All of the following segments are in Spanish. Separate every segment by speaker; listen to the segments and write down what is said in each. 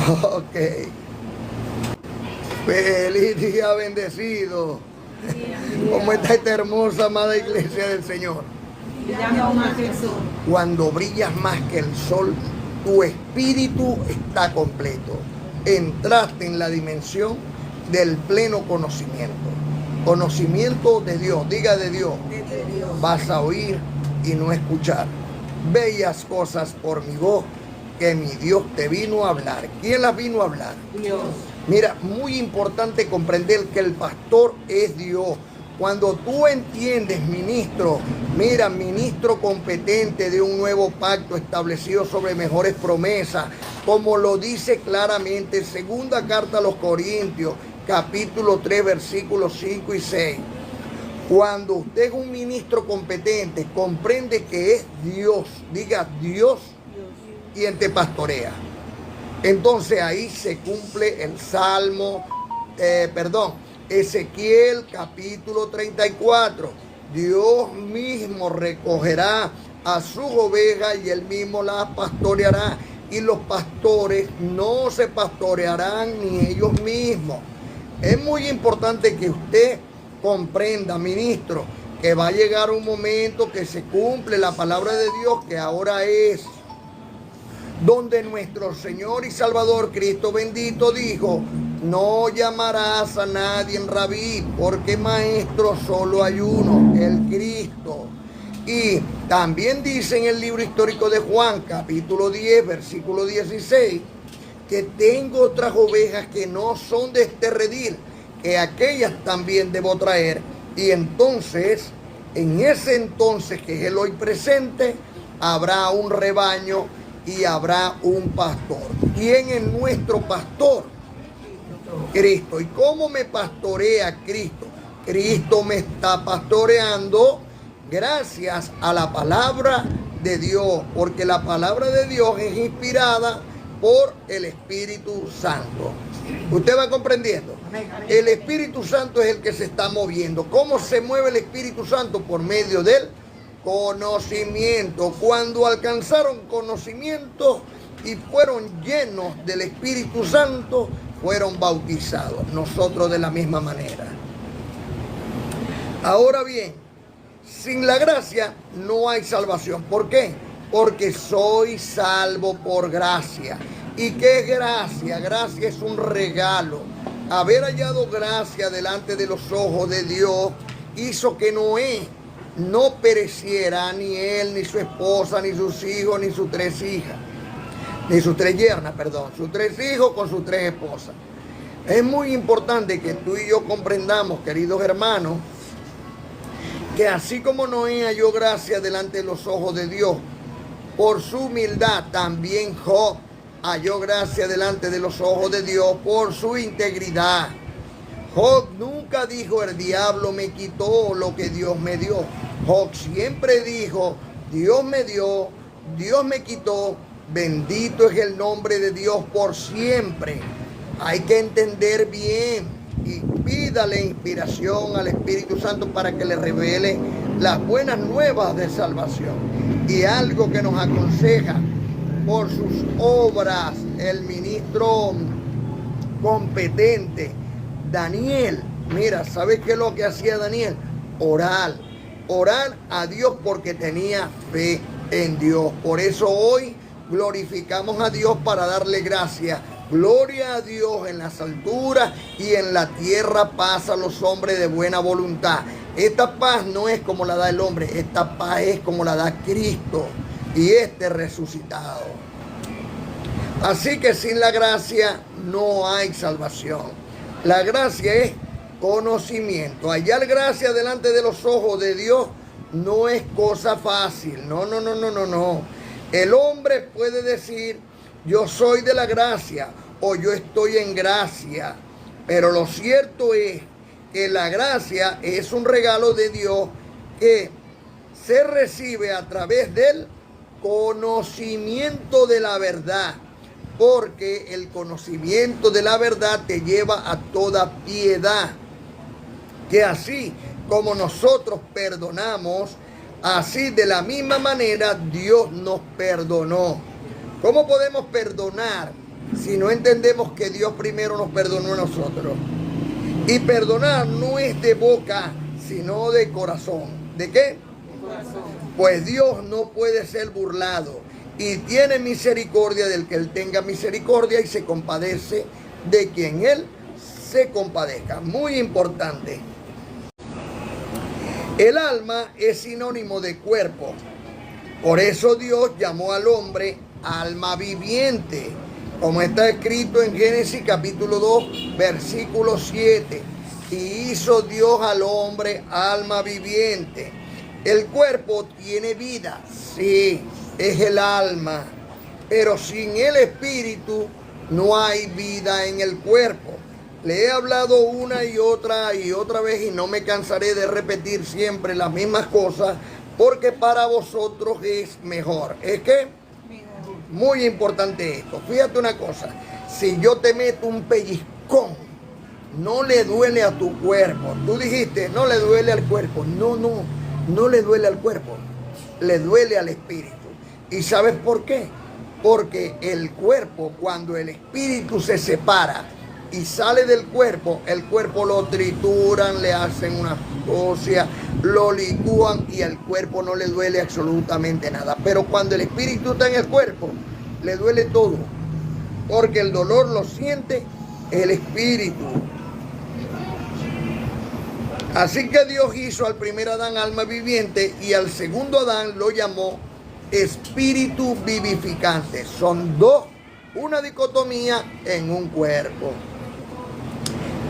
Speaker 1: Ok. Feliz día bendecido. ¿Cómo está esta hermosa amada iglesia del Señor?
Speaker 2: Brillando más que el sol.
Speaker 1: Cuando brillas más que el sol, tu espíritu está completo. Entraste en la dimensión del pleno conocimiento. Conocimiento de Dios, diga de Dios. Vas a oír y no escuchar. Bellas cosas por mi voz que mi Dios te vino a hablar. ¿Quién las vino a hablar?
Speaker 2: Dios.
Speaker 1: Mira, muy importante comprender que el pastor es Dios. Cuando tú entiendes, ministro, mira, ministro competente de un nuevo pacto establecido sobre mejores promesas, como lo dice claramente segunda carta a los Corintios, capítulo 3, versículos 5 y 6. Cuando usted es un ministro competente, comprende que es Dios, diga Dios, quien te pastorea. Entonces ahí se cumple el Ezequiel capítulo 34. Dios mismo recogerá a sus ovejas y él mismo las pastoreará. Y los pastores no se pastorearán ni ellos mismos. Es muy importante que usted comprenda, ministro, que va a llegar un momento que se cumple la palabra de Dios, que ahora es donde nuestro Señor y Salvador Cristo bendito dijo: no llamarás a nadie en rabí, porque maestro solo hay uno, el Cristo. Y también dice en el libro histórico de Juan, capítulo 10, versículo 16, que tengo otras ovejas que no son de este redil, que aquellas también debo traer. Y entonces, en ese entonces que es el hoy presente, habrá un rebaño y habrá un pastor. ¿Quién es nuestro pastor? Cristo. ¿Y cómo me pastorea Cristo? Cristo me está pastoreando gracias a la palabra de Dios, porque la palabra de Dios es inspirada por el Espíritu Santo. ¿Usted va comprendiendo? El Espíritu Santo es el que se está moviendo. ¿Cómo se mueve el Espíritu Santo? Por medio del conocimiento. Cuando alcanzaron conocimiento y fueron llenos del Espíritu Santo, fueron bautizados. Nosotros de la misma manera. Ahora bien, sin la gracia no hay salvación. ¿Por qué? Porque soy salvo por gracia. ¿Y qué es gracia? Gracia es un regalo. Haber hallado gracia delante de los ojos de Dios hizo que Noé no pereciera, ni él, ni su esposa, ni sus hijos, ni sus tres hijas, ni sus tres yernas, sus tres hijos con sus tres esposas. Es muy importante que tú y yo comprendamos, queridos hermanos, que así como Noé halló gracia delante de los ojos de Dios, por su humildad, también Job halló gracia delante de los ojos de Dios por su integridad. Job nunca dijo: el diablo me quitó lo que Dios me dio. Job siempre dijo: Dios me dio, Dios me quitó, bendito es el nombre de Dios por siempre. Hay que entender bien y pídale inspiración al Espíritu Santo para que le revele las buenas nuevas de salvación. Y algo que nos aconseja por sus obras el ministro competente Daniel. Mira, ¿sabes qué es lo que hacía Daniel? Orar a Dios, porque tenía fe en Dios. Por eso hoy glorificamos a Dios para darle gracias. Gloria a Dios en las alturas y en la tierra paz a los hombres de buena voluntad. Esta paz no es como la da el hombre, esta paz es como la da Cristo y este resucitado. Así que sin la gracia no hay salvación. La gracia es conocimiento. Hallar gracia delante de los ojos de Dios no es cosa fácil. No. El hombre puede decir: yo soy de la gracia o yo estoy en gracia. Pero lo cierto es que la gracia es un regalo de Dios que se recibe a través del conocimiento de la verdad. Porque el conocimiento de la verdad te lleva a toda piedad. Que así como nosotros perdonamos, así de la misma manera Dios nos perdonó. ¿Cómo podemos perdonar? si no entendemos que Dios primero nos perdonó a nosotros? Y perdonar no es de boca, sino de corazón. ¿De qué? Pues Dios no puede ser burlado y tiene misericordia del que Él tenga misericordia y se compadece de quien Él se compadezca. Muy importante. El alma es sinónimo de cuerpo. Por eso Dios llamó al hombre alma viviente, como está escrito en Génesis capítulo 2, versículo 7. Y hizo Dios al hombre alma viviente. El cuerpo tiene vida, sí, es el alma, pero sin el espíritu no hay vida en el cuerpo. Le he hablado una y otra vez y no me cansaré de repetir siempre las mismas cosas porque para vosotros es mejor. ¿Es que? Muy importante esto. Fíjate una cosa, si yo te meto un pellizcón, no le duele a tu cuerpo. Tú dijiste, no le duele al cuerpo. No le duele al cuerpo, le duele al espíritu. ¿Y sabes por qué? Porque el cuerpo, cuando el espíritu se separa y sale del cuerpo, el cuerpo lo trituran, le hacen una ósea, lo licúan y al cuerpo no le duele absolutamente nada. Pero cuando el espíritu está en el cuerpo, le duele todo, porque el dolor lo siente el espíritu. Así que Dios hizo al primer Adán alma viviente y al segundo Adán lo llamó espíritu vivificante. Son dos, una dicotomía en un cuerpo.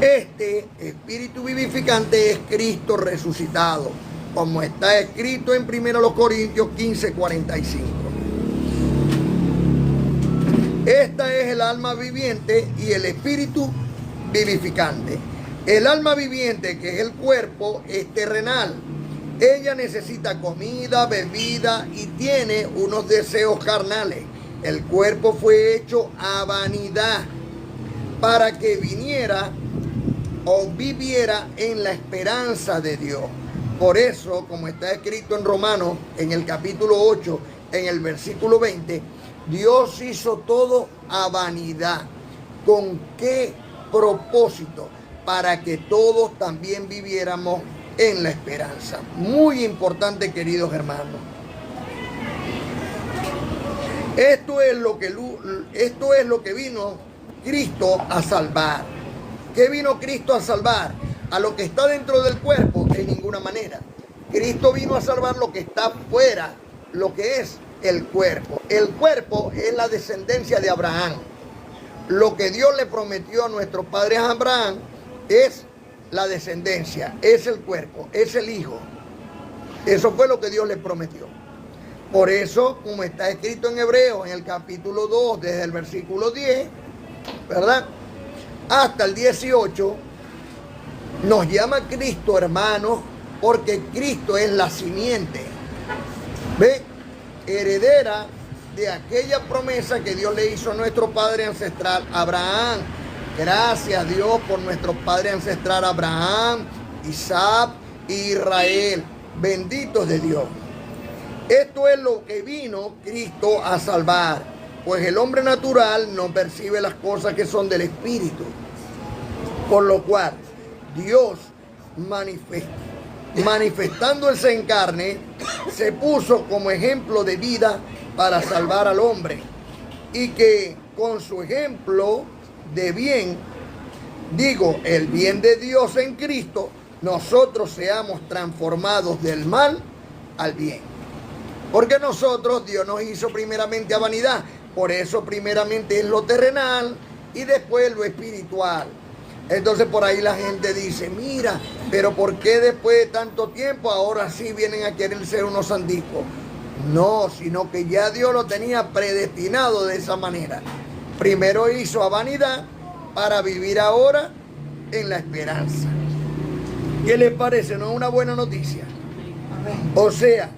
Speaker 1: Este espíritu vivificante es Cristo resucitado, como está escrito en 1 Corintios 15:45. Esta es el alma viviente y el espíritu vivificante. El alma viviente, que es el cuerpo, es terrenal. Ella necesita comida, bebida y tiene unos deseos carnales. El cuerpo fue hecho a vanidad para que viniera o viviera en la esperanza de Dios. Por eso, como está escrito en Romanos, en el capítulo 8, en el versículo 20, Dios hizo todo a vanidad. ¿Con qué propósito? Para que todos también viviéramos en la esperanza. Muy importante, queridos hermanos. Esto es lo que vino Cristo a salvar. ¿Qué vino Cristo a salvar? A lo que está dentro del cuerpo, de ninguna manera. Cristo vino a salvar lo que está fuera, lo que es el cuerpo. El cuerpo es la descendencia de Abraham. Lo que Dios le prometió a nuestro padre Abraham es la descendencia, es el cuerpo, es el hijo. Eso fue lo que Dios le prometió. Por eso, como está escrito en Hebreos, en el capítulo 2, desde el versículo 10, ¿verdad?, hasta el 18, nos llama Cristo hermanos, porque Cristo es la simiente, ¿ve?, heredera de aquella promesa que Dios le hizo a nuestro padre ancestral Abraham. Gracias a Dios por nuestro padre ancestral Abraham, Isaac e Israel. Benditos de Dios. Esto es lo que vino Cristo a salvar, pues el hombre natural no percibe las cosas que son del Espíritu. Por lo cual, Dios manifestándose en carne, se puso como ejemplo de vida para salvar al hombre. Y que con su ejemplo de bien, digo, el bien de Dios en Cristo, nosotros seamos transformados del mal al bien. Porque nosotros, Dios nos hizo primeramente a vanidad. Por eso primeramente es lo terrenal y después lo espiritual. Entonces por ahí la gente dice, mira, pero ¿por qué después de tanto tiempo ahora sí vienen a querer ser unos santicos? No, sino que ya Dios lo tenía predestinado de esa manera. Primero hizo a vanidad para vivir ahora en la esperanza. ¿Qué les parece? ¿No es una buena noticia? O sea,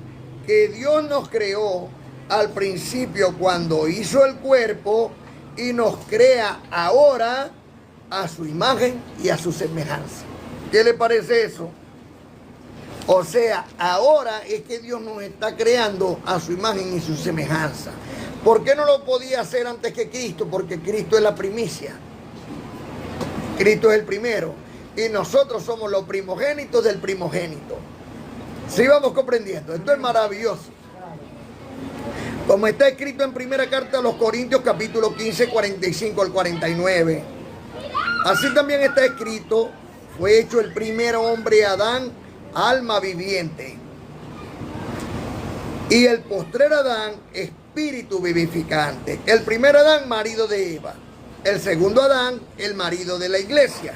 Speaker 1: que Dios nos creó al principio cuando hizo el cuerpo y nos crea ahora a su imagen y a su semejanza. ¿Qué le parece eso? O sea, ahora es que Dios nos está creando a su imagen y su semejanza. ¿Por qué no lo podía hacer antes que Cristo? Porque Cristo es la primicia. Cristo es el primero. Y nosotros somos los primogénitos del primogénito. ¿Sí vamos comprendiendo? Esto es maravilloso. Como está escrito en primera carta a los Corintios, capítulo 15, 45 al 49. Así también está escrito, fue hecho el primer hombre Adán, alma viviente. Y el postrer Adán, espíritu vivificante. El primer Adán, marido de Eva. El segundo Adán, el marido de la iglesia.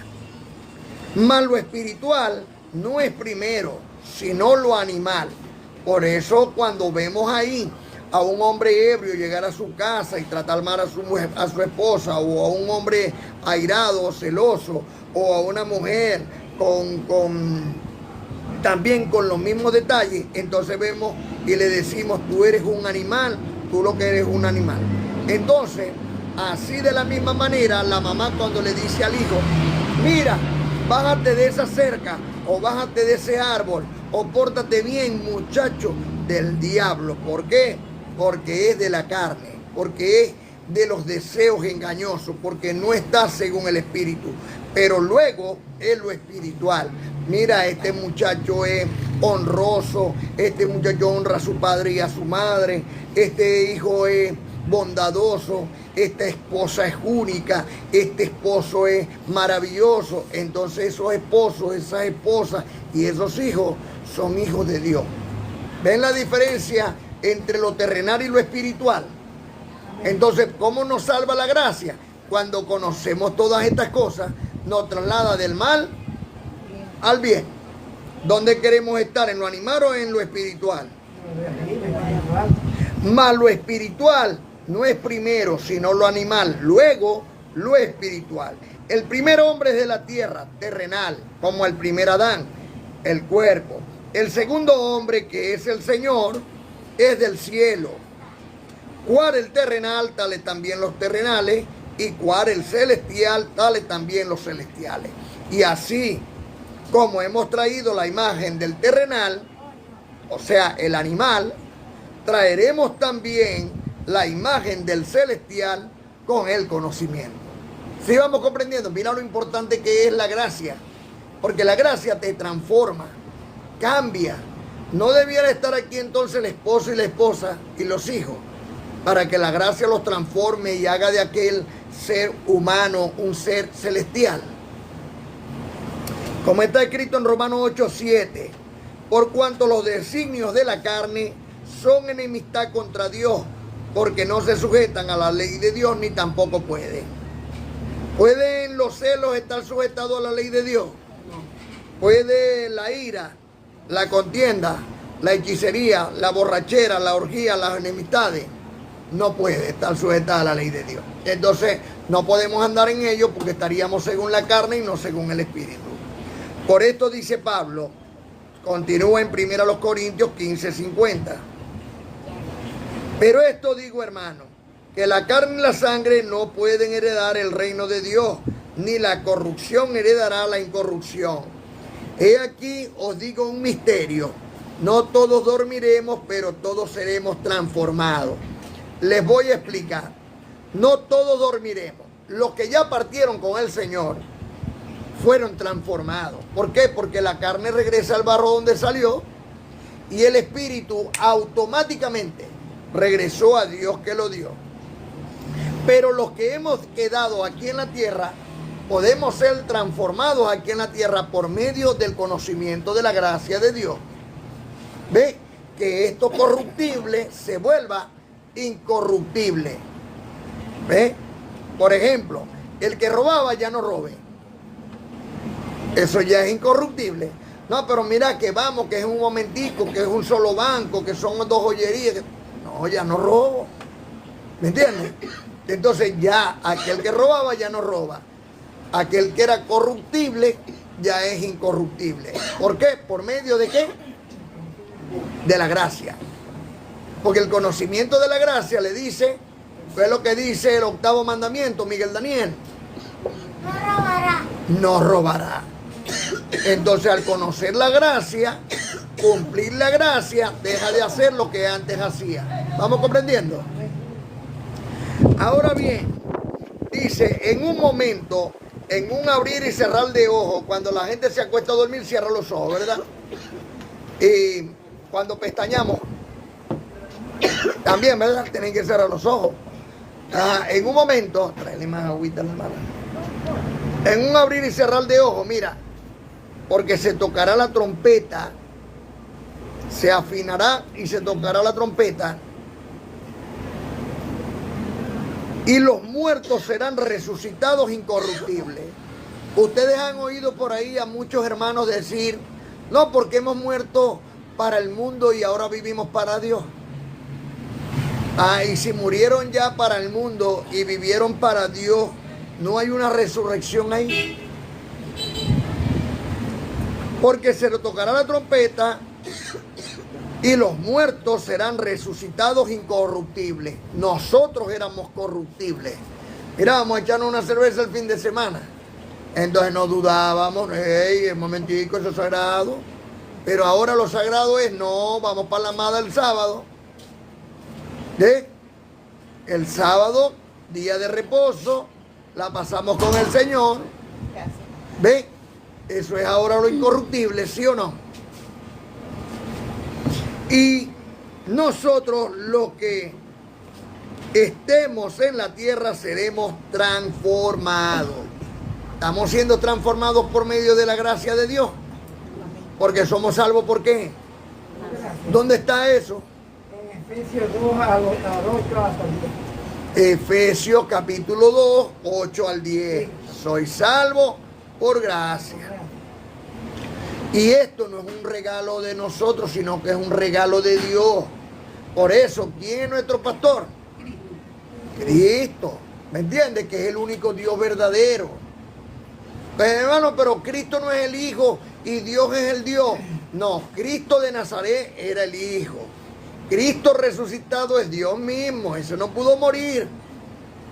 Speaker 1: Mas lo espiritual no es primero, sino lo animal. Por eso cuando vemos ahí a un hombre ebrio llegar a su casa y tratar mal a su esposa, o a un hombre airado o celoso, o a una mujer también con los mismos detalles, entonces vemos y le decimos, tú eres un animal, tú lo que eres un animal. Entonces, así de la misma manera, la mamá cuando le dice al hijo, mira, bájate de esa cerca, o bájate de ese árbol, o pórtate bien, muchacho, del diablo. ¿Por qué? Porque es de la carne, porque es de los deseos engañosos, porque no está según el espíritu, pero luego es lo espiritual. Mira, este muchacho es honroso, este muchacho honra a su padre y a su madre, este hijo es bondadoso, esta esposa es única, este esposo es maravilloso. Entonces esos esposos, esas esposas y esos hijos son hijos de Dios. ¿Ven la diferencia entre lo terrenal y lo espiritual? Entonces, ¿cómo nos salva la gracia? Cuando conocemos todas estas cosas, nos traslada del mal al bien. ¿Dónde queremos estar? ¿En lo animal o en lo espiritual? Mas lo espiritual no es primero, sino lo animal, luego lo espiritual. El primer hombre es de la tierra, terrenal, como el primer Adán, el cuerpo. El segundo hombre, que es el Señor, es del cielo. Cuál el terrenal, tales también los terrenales, y cuál el celestial, tales también los celestiales. Y así como hemos traído la imagen del terrenal, o sea, el animal, traeremos también la imagen del celestial con el conocimiento. ¿Sí vamos comprendiendo? Mira lo importante que es la gracia, porque la gracia te transforma, cambia. No debiera estar aquí entonces el esposo y la esposa y los hijos, para que la gracia los transforme y haga de aquel ser humano un ser celestial. Como está escrito en Romanos 8:7, por cuanto los designios de la carne son enemistad contra Dios, porque no se sujetan a la ley de Dios ni tampoco pueden. ¿Pueden los celos estar sujetados a la ley de Dios? ¿Puede la ira, la contienda, la hechicería, la borrachera, la orgía, las enemistades? No puede estar sujeta a la ley de Dios. Entonces no podemos andar en ello porque estaríamos según la carne y no según el espíritu. Por esto dice Pablo, continúa en 1 Corintios 15:50. Pero esto digo, hermano, que la carne y la sangre no pueden heredar el reino de Dios, ni la corrupción heredará la incorrupción. He aquí os digo un misterio, no todos dormiremos, pero todos seremos transformados. Les voy a explicar, no todos dormiremos. Los que ya partieron con el Señor fueron transformados. ¿Por qué? Porque la carne regresa al barro donde salió y el espíritu automáticamente regresó a Dios que lo dio. Pero los que hemos quedado aquí en la tierra, podemos ser transformados aquí en la tierra por medio del conocimiento de la gracia de Dios. ¿Ve? Que esto corruptible se vuelva incorruptible. ¿Ve? Por ejemplo, el que robaba ya no robe. Eso ya es incorruptible. No, pero mira que vamos, que es un momentico, que es un solo banco, que son dos joyerías. No, ya no robo. ¿Me entiendes? Entonces ya aquel que robaba ya no roba. Aquel que era corruptible ya es incorruptible. ¿Por qué? ¿Por medio de qué? De la gracia. Porque el conocimiento de la gracia le dice, ¿qué es lo que dice el 8º mandamiento, Miguel Daniel?
Speaker 2: No robará.
Speaker 1: No robará. Entonces, al conocer la gracia, cumplir la gracia, deja de hacer lo que antes hacía. ¿Vamos comprendiendo? Ahora bien, dice, en un momento, en un abrir y cerrar de ojos, cuando la gente se acuesta a dormir, cierra los ojos, ¿verdad? Y cuando pestañamos, también, ¿verdad? Tienen que cerrar los ojos. En un momento, tráele más agüita a la mano. En un abrir y cerrar de ojos, mira, porque se tocará la trompeta, se afinará y se tocará la trompeta, y los muertos serán resucitados incorruptibles. Ustedes han oído por ahí a muchos hermanos decir, no, porque hemos muerto para el mundo y ahora vivimos para Dios. Y si murieron ya para el mundo y vivieron para Dios, ¿no hay una resurrección ahí? Porque se le tocará la trompeta y los muertos serán resucitados incorruptibles. Nosotros éramos corruptibles. Mira, vamos a echarnos una cerveza el fin de semana. Entonces no dudábamos, hey, un momentico, eso es sagrado. Pero ahora lo sagrado es, no, vamos para la amada el sábado. ¿Sí? El sábado, día de reposo, la pasamos con el Señor. ¿Ve? Eso es ahora lo incorruptible, ¿sí o no? Y nosotros los que estemos en la tierra seremos transformados. Estamos siendo transformados por medio de la gracia de Dios. Porque somos salvos, ¿por qué? ¿Dónde está eso?
Speaker 3: En Efesios 2, al 8 hasta el 10.
Speaker 1: Efesios capítulo 2, 8 al 10. Soy salvo por gracia. Y esto no es un regalo de nosotros, sino que es un regalo de Dios. Por eso, ¿quién es nuestro pastor? Cristo. ¿Me entiendes? Que es el único Dios verdadero. Pues, hermano, pero Cristo no es el Hijo y Dios es el Dios. No, Cristo de Nazaret era el Hijo. Cristo resucitado es Dios mismo. Eso no pudo morir.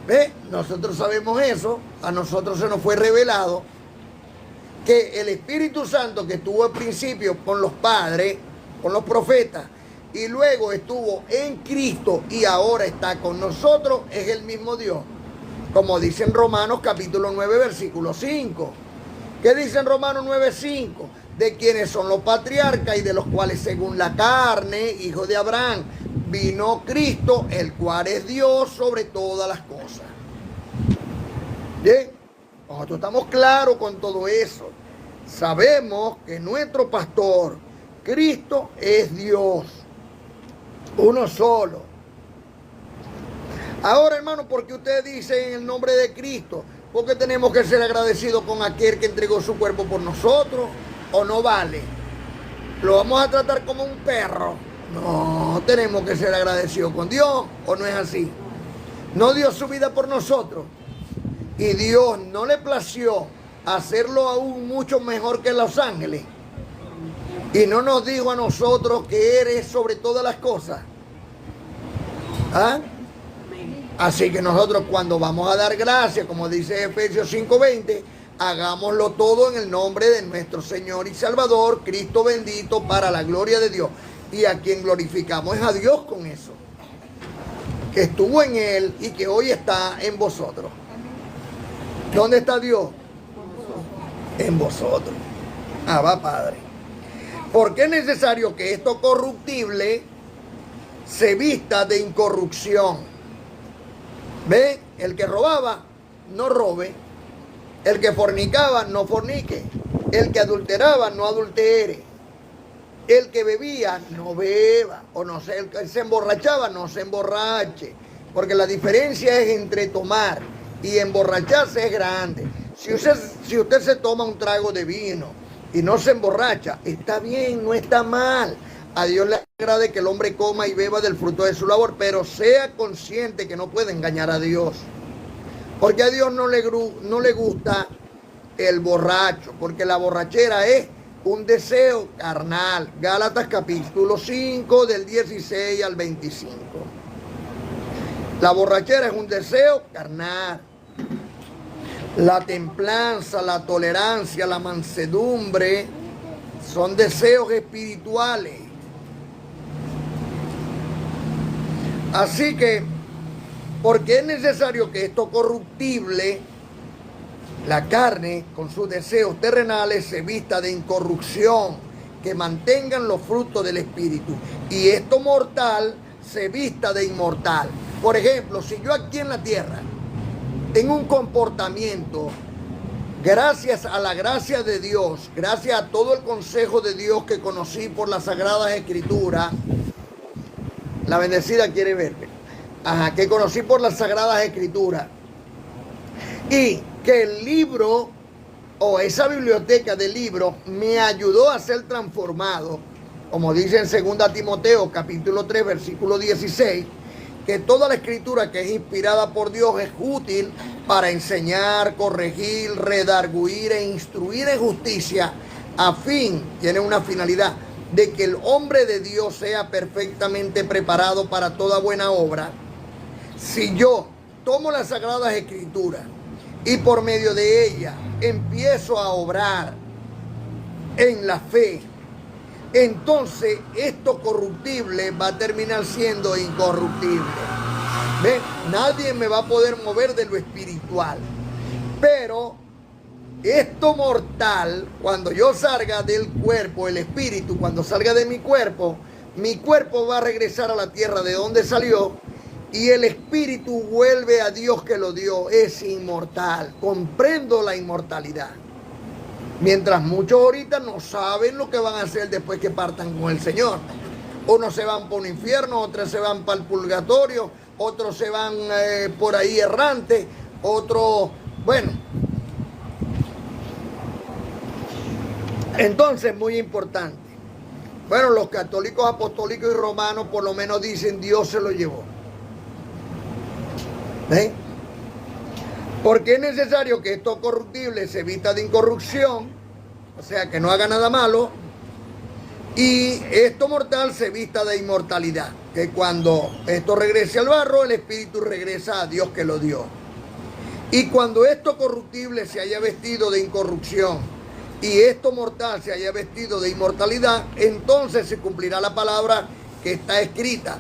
Speaker 1: ¿Ves? Nosotros sabemos eso. A nosotros se nos fue revelado que el Espíritu Santo que estuvo al principio con los padres, con los profetas, y luego estuvo en Cristo y ahora está con nosotros, es el mismo Dios. Como dice en Romanos capítulo 9, versículo 5. ¿Qué dice en Romanos 9, 5? De quienes son los patriarcas y de los cuales según la carne, hijo de Abraham, vino Cristo, el cual es Dios sobre todas las cosas. ¿Bien? Nosotros estamos claros con todo eso. Sabemos que nuestro pastor, Cristo, es Dios. Uno solo. Ahora, hermano, ¿por qué usted dice en el nombre de Cristo? Porque tenemos que ser agradecidos con aquel que entregó su cuerpo por nosotros. ¿O no vale? ¿Lo vamos a tratar como un perro? No, tenemos que ser agradecidos con Dios. ¿O no es así? No dio su vida por nosotros. Y Dios no le plació hacerlo aún mucho mejor que los ángeles. Y no nos dijo a nosotros que eres sobre todas las cosas. ¿Ah? Así que nosotros cuando vamos a dar gracias, como dice Efesios 5:20, hagámoslo todo en el nombre de nuestro Señor y Salvador, Cristo bendito, para la gloria de Dios. Y a quien glorificamos es a Dios con eso. Que estuvo en Él y que hoy está en vosotros. ¿Dónde está Dios? En vosotros. Va, Padre. Porque es necesario que esto corruptible se vista de incorrupción. ¿Ve? El que robaba, no robe. El que fornicaba, no fornique. El que adulteraba, no adultere. El que bebía, no beba. O no sé, el que se emborrachaba, no se emborrache. Porque la diferencia es entre tomar y emborracharse es grande. Si usted se toma un trago de vino y no se emborracha, está bien, no está mal. A Dios le agrade que el hombre coma y beba del fruto de su labor, pero sea consciente que no puede engañar a Dios. Porque a Dios no le gusta el borracho, porque la borrachera es un deseo carnal. Gálatas capítulo 5 del 16 al 25. La borrachera es un deseo carnal. La templanza, la tolerancia, la mansedumbre son deseos espirituales. Así que Porque es necesario que esto corruptible, la carne, con sus deseos terrenales, se vista de incorrupción, que mantengan los frutos del Espíritu. Y esto mortal se vista de inmortal. Por ejemplo, si yo aquí en la tierra tengo un comportamiento, gracias a la gracia de Dios, gracias a todo el consejo de Dios que conocí por las Sagradas Escrituras, la bendecida quiere verme, que conocí por las Sagradas Escrituras, y que el libro o esa biblioteca de libros me ayudó a ser transformado, como dice en 2 Timoteo capítulo 3 versículo 16, que toda la escritura que es inspirada por Dios es útil para enseñar, corregir, redarguir e instruir en justicia, a fin, tiene una finalidad, de que el hombre de Dios sea perfectamente preparado para toda buena obra. Si yo tomo las Sagradas Escrituras y por medio de ellas empiezo a obrar en la fe, entonces esto corruptible va a terminar siendo incorruptible. ¿Ven? Nadie me va a poder mover de lo espiritual. Pero esto mortal, cuando yo salga del cuerpo, el espíritu, cuando salga de mi cuerpo va a regresar a la tierra de donde salió, y el espíritu vuelve a Dios que lo dio, es inmortal. Comprendo la inmortalidad. Mientras muchos ahorita no saben lo que van a hacer después que partan con el Señor. Unos se van por un infierno, otros se van para el purgatorio, otros se van por ahí errantes, otros, bueno. Entonces, muy importante. Bueno, los católicos, apostólicos y romanos por lo menos dicen Dios se lo llevó. ¿Ven? Porque es necesario que esto corruptible se vista de incorrupción, o sea, que no haga nada malo, y esto mortal se vista de inmortalidad, que cuando esto regrese al barro, el espíritu regresa a Dios que lo dio. Y cuando esto corruptible se haya vestido de incorrupción y esto mortal se haya vestido de inmortalidad, entonces se cumplirá la palabra que está escrita: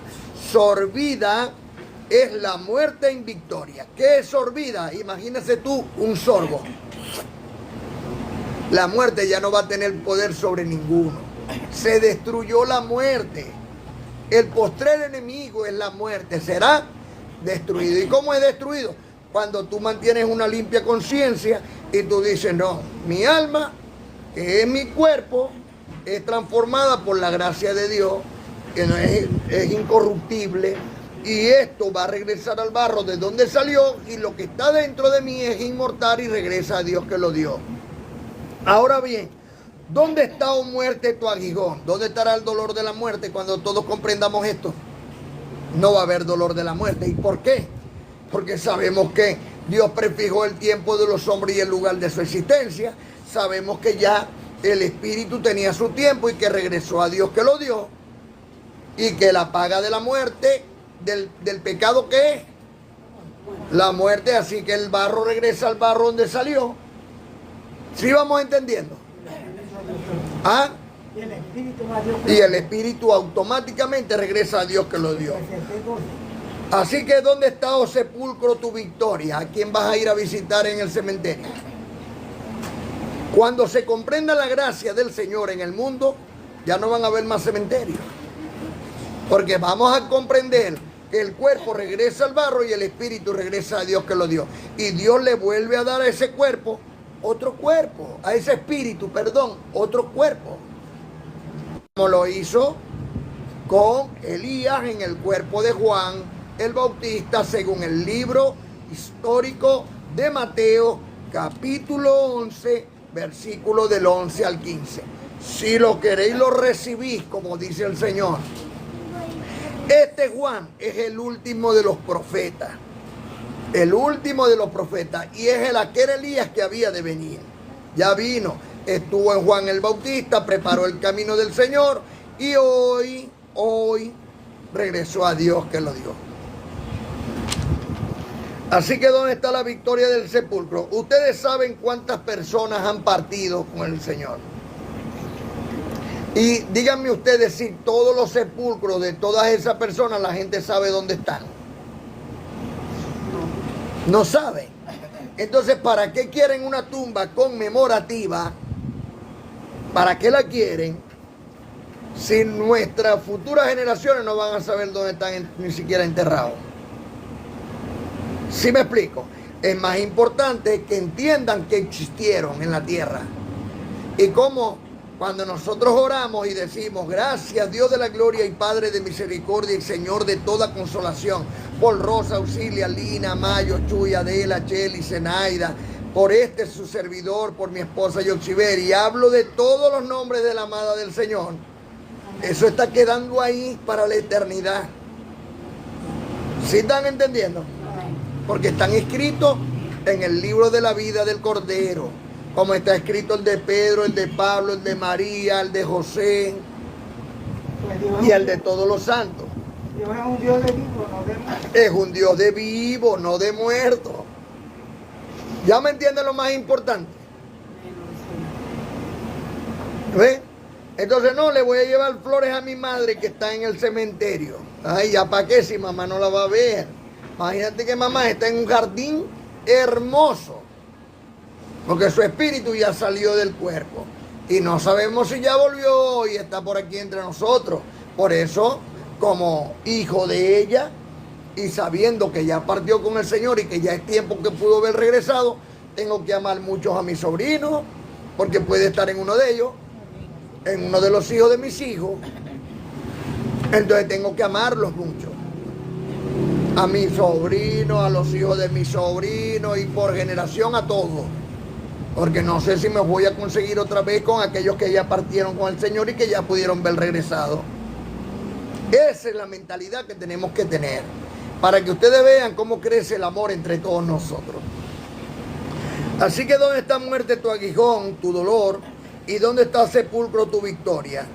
Speaker 1: sorbida es la muerte en victoria. ¿Qué es sorbida? Imagínese tú un sorbo. La muerte ya no va a tener poder sobre ninguno. Se destruyó la muerte. El postrer enemigo es la muerte. Será destruido. ¿Y cómo es destruido? Cuando tú mantienes una limpia conciencia y tú dices, no, mi alma, que es mi cuerpo, es transformada por la gracia de Dios, que no es incorruptible. Y esto va a regresar al barro de donde salió, y lo que está dentro de mí es inmortal y regresa a Dios que lo dio. Ahora bien, ¿dónde está, oh muerte, tu aguijón? ¿Dónde estará el dolor de la muerte cuando todos comprendamos esto? No va a haber dolor de la muerte. ¿Y por qué? Porque sabemos que Dios prefijó el tiempo de los hombres y el lugar de su existencia. Sabemos que ya el espíritu tenía su tiempo y que regresó a Dios que lo dio. Y que la paga de la muerte, del pecado, que es la muerte, así que el barro regresa al barro donde salió. ¿Sí vamos entendiendo? ¿Ah? Y el espíritu automáticamente regresa a Dios que lo dio. Así que ¿dónde está, oh sepulcro, tu victoria? ¿A quién vas a ir a visitar en el cementerio? Cuando se comprenda la gracia del Señor en el mundo, ya no van a haber más cementerios. Porque vamos a comprender que el cuerpo regresa al barro y el espíritu regresa a Dios que lo dio. Y Dios le vuelve a dar a ese cuerpo otro cuerpo, a ese espíritu, perdón, otro cuerpo. Como lo hizo con Elías en el cuerpo de Juan el Bautista, según el libro histórico de Mateo, capítulo 11, versículo del 11 al 15. Si lo queréis, lo recibís, como dice el Señor. Este Juan es el último de los profetas. El último de los profetas. Y es aquel Elías que había de venir. Ya vino. Estuvo en Juan el Bautista, preparó el camino del Señor. Y hoy regresó a Dios que lo dio. Así que ¿dónde está la victoria del sepulcro? Ustedes saben cuántas personas han partido con el Señor. Y díganme ustedes si todos los sepulcros de todas esas personas la gente sabe dónde están. No saben. Entonces, ¿para qué quieren una tumba conmemorativa? ¿Para qué la quieren? Si nuestras futuras generaciones no van a saber dónde están ni siquiera enterrados. ¿Sí me explico? Es más importante que entiendan que existieron en la tierra. Y como cuando nosotros oramos y decimos, gracias Dios de la gloria y Padre de misericordia y Señor de toda consolación, por Rosa, Auxilia, Lina, Mayo, Chuy, Adela, Cheli, Zenaida, por su servidor, por mi esposa Yoxiber, y hablo de todos los nombres de la amada del Señor. Eso está quedando ahí para la eternidad. ¿Sí están entendiendo? Porque están escritos en el libro de la vida del Cordero, como está escrito el de Pedro, el de Pablo, el de María, el de José y el de todos los santos.
Speaker 3: Dios es un Dios de vivo, no de muerto.
Speaker 1: Es un Dios de vivo, no de muerto. ¿Ya me entienden lo más importante? ¿Ven? Entonces no, le voy a llevar flores a mi madre que está en el cementerio. Ay, ¿ya para qué si mamá no la va a ver? Imagínate que mamá está en un jardín hermoso, porque su espíritu ya salió del cuerpo. Y no sabemos si ya volvió y está por aquí entre nosotros. Por eso, como hijo de ella, y sabiendo que ya partió con el Señor y que ya es tiempo que pudo haber regresado, tengo que amar mucho a mis sobrinos, porque puede estar en uno de ellos, en uno de los hijos de mis hijos. Entonces tengo que amarlos mucho. A mis sobrinos, a los hijos de mis sobrinos y por generación a todos. Porque no sé si me voy a conseguir otra vez con aquellos que ya partieron con el Señor y que ya pudieron ver regresado. Esa es la mentalidad que tenemos que tener, para que ustedes vean cómo crece el amor entre todos nosotros. Así que ¿dónde está muerte tu aguijón, tu dolor? ¿Y dónde está sepulcro tu victoria?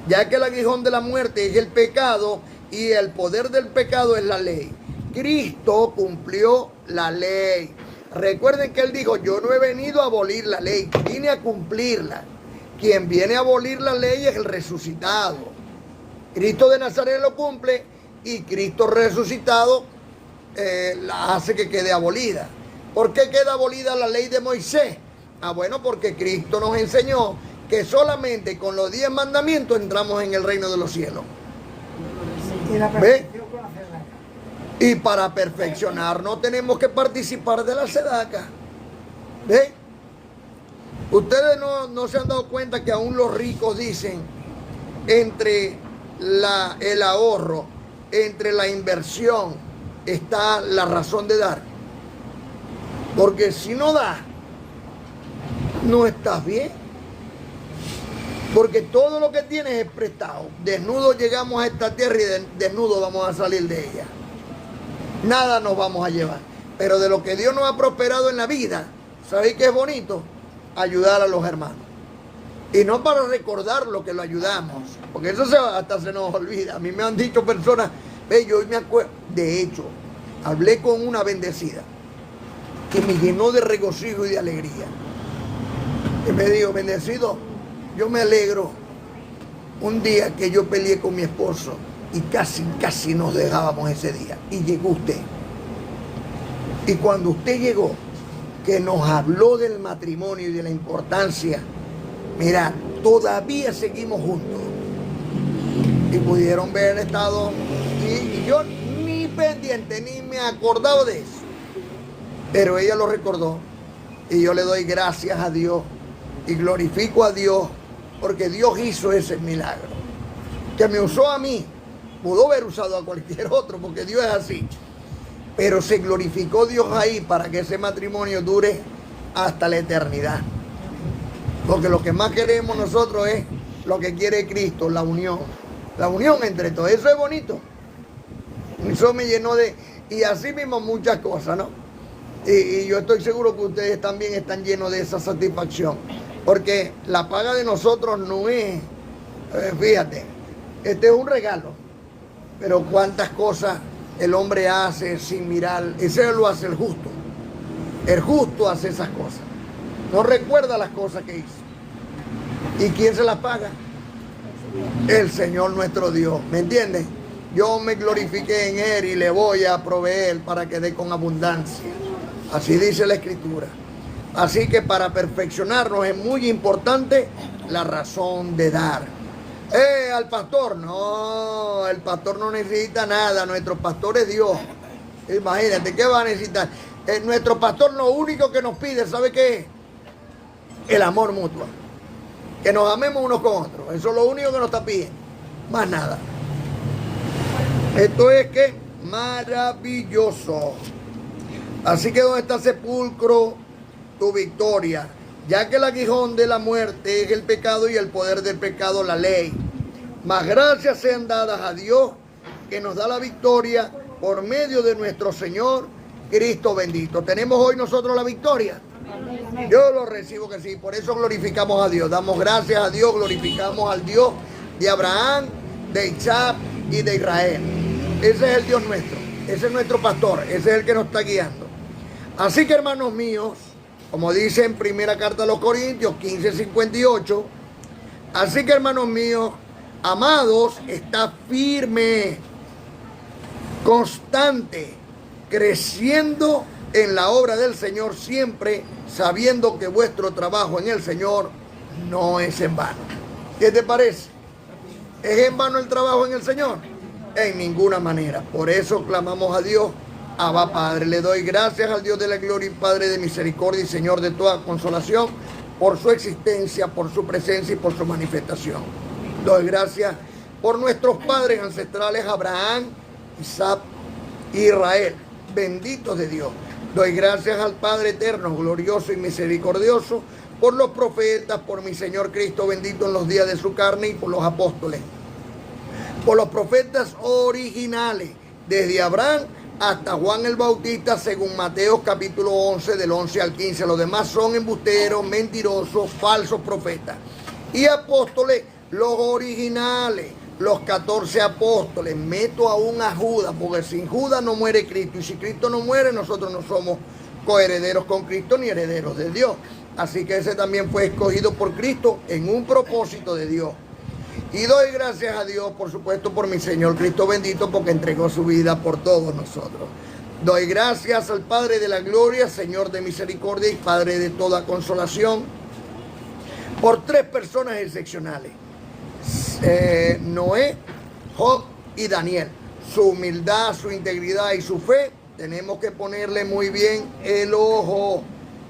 Speaker 1: Ya que el aguijón de la muerte es el pecado y el poder del pecado es la ley. Cristo cumplió la ley. Recuerden que Él dijo, yo no he venido a abolir la ley, vine a cumplirla. Quien viene a abolir la ley es el resucitado. Cristo de Nazaret lo cumple y Cristo resucitado la hace que quede abolida. ¿Por qué queda abolida la ley de Moisés? Ah, bueno, porque Cristo nos enseñó que solamente con los 10 mandamientos entramos en el reino de los cielos. ¿Ve? Y para perfeccionarnos tenemos que participar de la sedaca. ¿Ve? Ustedes no se han dado cuenta que aún los ricos dicen, entre el ahorro, entre la inversión, está la razón de dar. Porque si no das, no estás bien. Porque todo lo que tienes es prestado. Desnudo llegamos a esta tierra y desnudo vamos a salir de ella. Nada nos vamos a llevar. Pero de lo que Dios nos ha prosperado en la vida, ¿sabéis qué es bonito? Ayudar a los hermanos. Y no para recordar lo que lo ayudamos, porque eso hasta se nos olvida. A mí me han dicho personas, ve, yo hoy me acuerdo. De hecho, hablé con una bendecida que me llenó de regocijo y de alegría. Y me dijo, bendecido, yo me alegro un día que yo peleé con mi esposo y casi nos dejábamos ese día. Y llegó usted. Y cuando usted llegó, que nos habló del matrimonio y de la importancia, mira, todavía seguimos juntos. Y pudieron ver el estado. Y yo ni pendiente, ni me acordaba de eso. Pero ella lo recordó. Y yo le doy gracias a Dios. Y glorifico a Dios. Porque Dios hizo ese milagro. Que me usó a mí. Pudo haber usado a cualquier otro, porque Dios es así. Pero se glorificó Dios ahí para que ese matrimonio dure hasta la eternidad. Porque lo que más queremos nosotros es lo que quiere Cristo, la unión. La unión entre todos. Eso es bonito. Eso me llenó de... Y así mismo muchas cosas, ¿no? Y yo estoy seguro que ustedes también están llenos de esa satisfacción. Porque la paga de nosotros no es... fíjate, este es un regalo. Pero cuántas cosas el hombre hace sin mirar. Ese lo hace el justo. El justo hace esas cosas. No recuerda las cosas que hizo. ¿Y quién se las paga? El Señor nuestro Dios. ¿Me entiendes? Yo me glorifiqué en Él y le voy a proveer para que dé con abundancia. Así dice la Escritura. Así que para perfeccionarnos es muy importante la razón de dar. Al pastor, no, el pastor no necesita nada, nuestro pastor es Dios. Imagínate, ¿qué va a necesitar? Nuestro pastor lo único que nos pide, ¿sabe qué es? El amor mutuo. Que nos amemos unos con otros. Eso es lo único que nos está pidiendo. Más nada. Esto es que maravilloso. Así que donde está sepulcro, tu victoria. Ya que el aguijón de la muerte es el pecado y el poder del pecado la ley. Mas gracias sean dadas a Dios que nos da la victoria por medio de nuestro Señor Cristo bendito. ¿Tenemos hoy nosotros la victoria? Yo lo recibo que sí. Por eso glorificamos a Dios. Damos gracias a Dios, glorificamos al Dios de Abraham, de Isaac y de Israel. Ese es el Dios nuestro. Ese es nuestro pastor. Ese es el que nos está guiando. Así que, hermanos míos, como dice en primera carta a los Corintios 15:58, así que, hermanos míos, amados, está firme, constante, creciendo en la obra del Señor siempre, sabiendo que vuestro trabajo en el Señor no es en vano. ¿Qué te parece? ¿Es en vano el trabajo en el Señor? En ninguna manera. Por eso clamamos a Dios, Abba Padre. Le doy gracias al Dios de la gloria y Padre de misericordia y Señor de toda consolación, por su existencia, por su presencia y por su manifestación. Doy gracias por nuestros padres ancestrales, Abraham, Isaac y Israel, benditos de Dios. Doy gracias al Padre eterno, glorioso y misericordioso, por los profetas, por mi Señor Cristo bendito en los días de su carne y por los apóstoles. Por los profetas originales, desde Abraham hasta Juan el Bautista, según Mateo capítulo 11, del 11 al 15. Los demás son embusteros, mentirosos, falsos profetas. Y apóstoles, los originales, los 14 apóstoles. Meto aún a Judas, porque sin Judas no muere Cristo. Y si Cristo no muere, nosotros no somos coherederos con Cristo ni herederos de Dios. Así que ese también fue escogido por Cristo en un propósito de Dios. Y doy gracias a Dios, por supuesto, por mi Señor Cristo bendito, porque entregó su vida por todos nosotros. Doy gracias al Padre de la gloria, Señor de misericordia y Padre de toda consolación, por tres personas excepcionales. Noé, Job y Daniel. Su humildad, su integridad y su fe, tenemos que ponerle muy bien el ojo.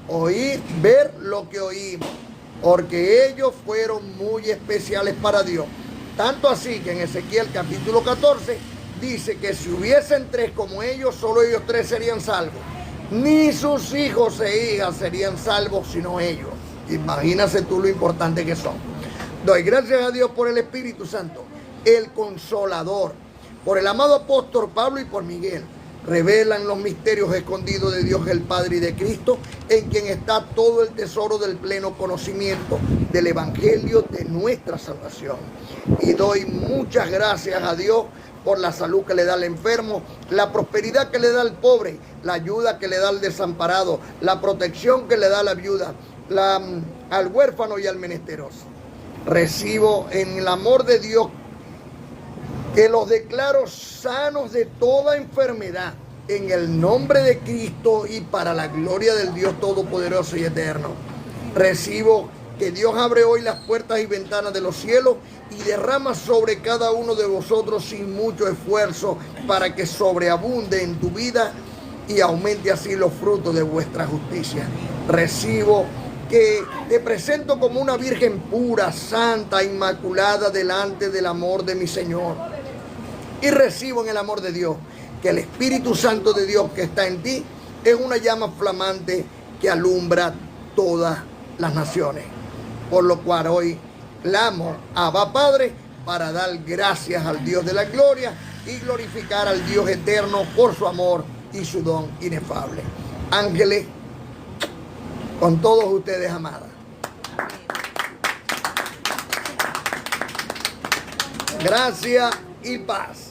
Speaker 1: Oír, ver lo que oímos, porque ellos fueron muy especiales para Dios. Tanto así que en Ezequiel capítulo 14 dice que si hubiesen tres como ellos, solo ellos tres serían salvos. Ni sus hijos e hijas serían salvos, sino ellos. Imagínate tú lo importante que son. Doy gracias a Dios por el Espíritu Santo, el Consolador, por el amado apóstol Pablo y por Miguel. Revelan los misterios escondidos de Dios el Padre y de Cristo, en quien está todo el tesoro del pleno conocimiento del Evangelio de nuestra salvación. Y doy muchas gracias a Dios por la salud que le da al enfermo, la prosperidad que le da al pobre, la ayuda que le da al desamparado, la protección que le da a la viuda, al huérfano y al menesteroso. Recibo en el amor de Dios que los declaro sanos de toda enfermedad, en el nombre de Cristo y para la gloria del Dios Todopoderoso y Eterno. Recibo que Dios abre hoy las puertas y ventanas de los cielos y derrama sobre cada uno de vosotros sin mucho esfuerzo, para que sobreabunde en tu vida y aumente así los frutos de vuestra justicia. Recibo que te presento como una virgen pura, santa, inmaculada delante del amor de mi Señor. Y recibo en el amor de Dios que el Espíritu Santo de Dios que está en ti es una llama flamante que alumbra todas las naciones. Por lo cual hoy clamo a Abba Padre para dar gracias al Dios de la gloria y glorificar al Dios eterno por su amor y su don inefable. Ángeles, con todos ustedes, amadas. Gracias y paz.